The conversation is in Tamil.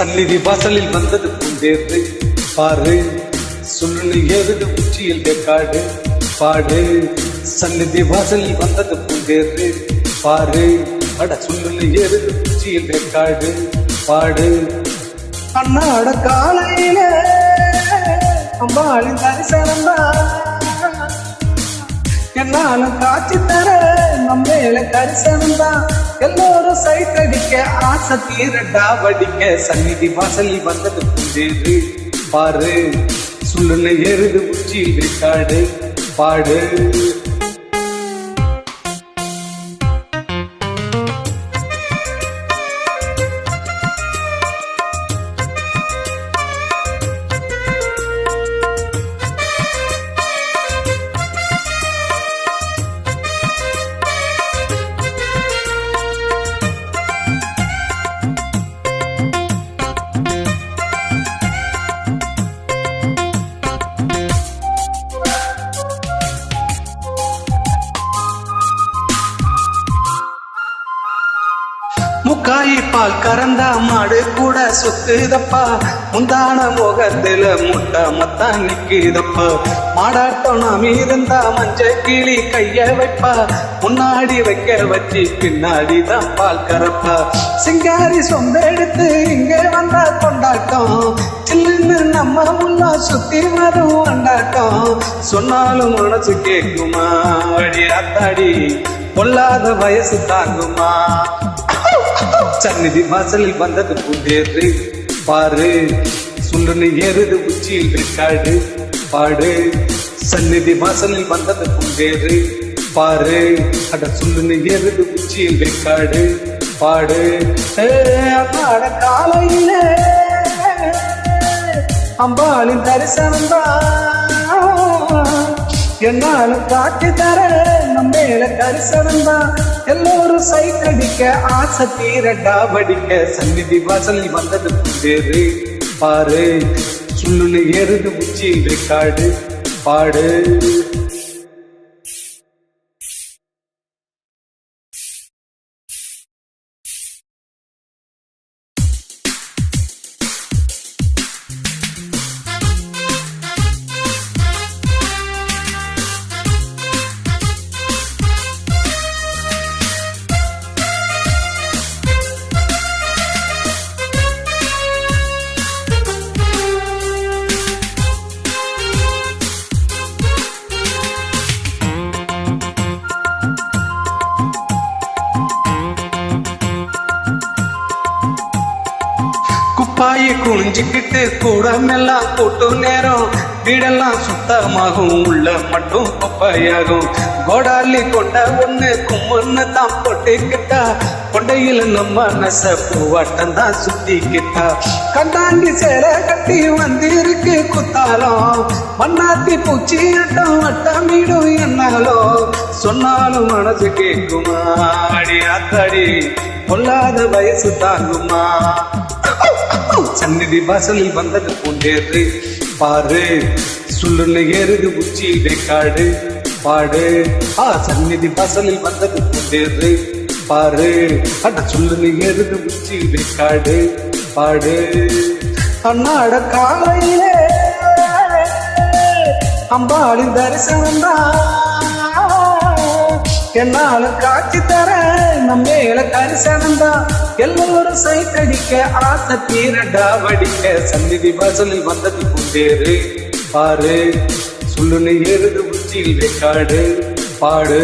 சந்நிதி வாசலில் வந்தது பூந்தேர்ந்து பாரு சொல்லுன்னு ஏறுது உச்சியில் வேக்காடு பாடு. சந்நிதி வாசலில் வந்தது பூந்தேர்ந்து பாரு அட சொல்லுன்னு ஏறுது உச்சியில் வேக்காடு பாடு. அண்ணாட காலையில அம்பாளின் தரிசனம் தான் என்னாலும் காட்சி தர நம்மேல கரிசனம் தான். எல்லோரும் சைட் அடிக்க ஆசை தீரட்டா வடிக்க சந்நிதி வாசலில் வந்தது பூந்தேரு பாரு சொல்லுன்னு ஏறுது உச்சியில் வேக்காடு பாடு. முக்காயி பால் கறந்தா மாடு கூட சுத்துதப்பா முந்தான முகத்துல முட்டை மத்தான் நிக்குதப்பா. மாடாட்டம் நாம் இருந்தா மஞ்ச கிளி கைய வைப்பா முன்னாடி வைக்க வச்சு பின்னாடி தான் பால் கறப்பா. சிங்காரி சொந்த எடுத்து இங்க வந்தா கொண்டாட்டம் சில்லுன்னு நம்ம உள்ள சுத்தி வரும் கொண்டாட்டம். சொன்னாலும் மனசு கேக்குமா அடி அத்தாடி பொல்லாத வயசு தாங்குமா. சந்நிதி வாசலில் வந்தது பூந்தேரு பாரு சொல்லுன்னு ஏறுது உச்சியில் வேக்காடு பாடு. சந்நிதி வாசலில் வந்தது பூந்தேரு பாரு அட சொல்லுன்னு ஏறுது உச்சியில் வேக்காடு பாடு. அம்மாட காலையில அம்பாளின் தரிசனம் தான் என்னாலும் காட்டி தர நம்மேல கரிசனம் தான். எல்லோரும் சைட் அடிக்க ஆசை தீரட்டா வடிக்க சந்நிதி வாசலில் வந்தது பூந்தேரு பாரு சொல்லுன்னு ஏறுது உச்சியில் வேக்காடு பாடு. குப்பாயை குனிஞ்சுக்கிட்டு கூடமெல்லாம் கூட்டு நேரம் வீடெல்லாம் சுத்தமாகும் உள்ள மட்டும் குப்பையாகும். கோடாலி கொண்ட ஒண்ணு கும்முன்னு தான் போட்டுக்கிட்டா கொண்டையில நம்ம நெசப்பு வட்டம் தான் சுத்திக்கிட்டா. கண்டாண்டி சேர கட்டி வந்திருக்கு குத்தாலும் மண்ணாத்தி பூச்சி அட்டம் வட்டமிடும் என்னாலும் சொன்னாலும் மனசு கேக்குமா அடி அத்தாடி பொல்லாத வயசு தாங்குமா. சந்நிதி வாசலில் வந்தது பூந்தேரு பாரு சொல்லுன்னு ஏறுது உச்சியில் வேக்காடு பாடு. சந்நிதி வாசலில் வந்தது பூந்தேரு பாரு அட சொல்லுன்னு ஏறுது உச்சியில் வேக்காடு பாடு. அண்ணாட காலையிலே அம்பாளின் தரிசனம் தான் என்னாலும் காட்சி தர நம்மேல கரிசனம் தான். எல்லோரும் சைட் அடிக்க ஆசை தீரட்டா வடிக்க சந்நிதி வாசலில் வந்தது பூந்தேரு பாரு சொல்லுன்னு ஏறுது உச்சியில் வேக்காடு பாடு.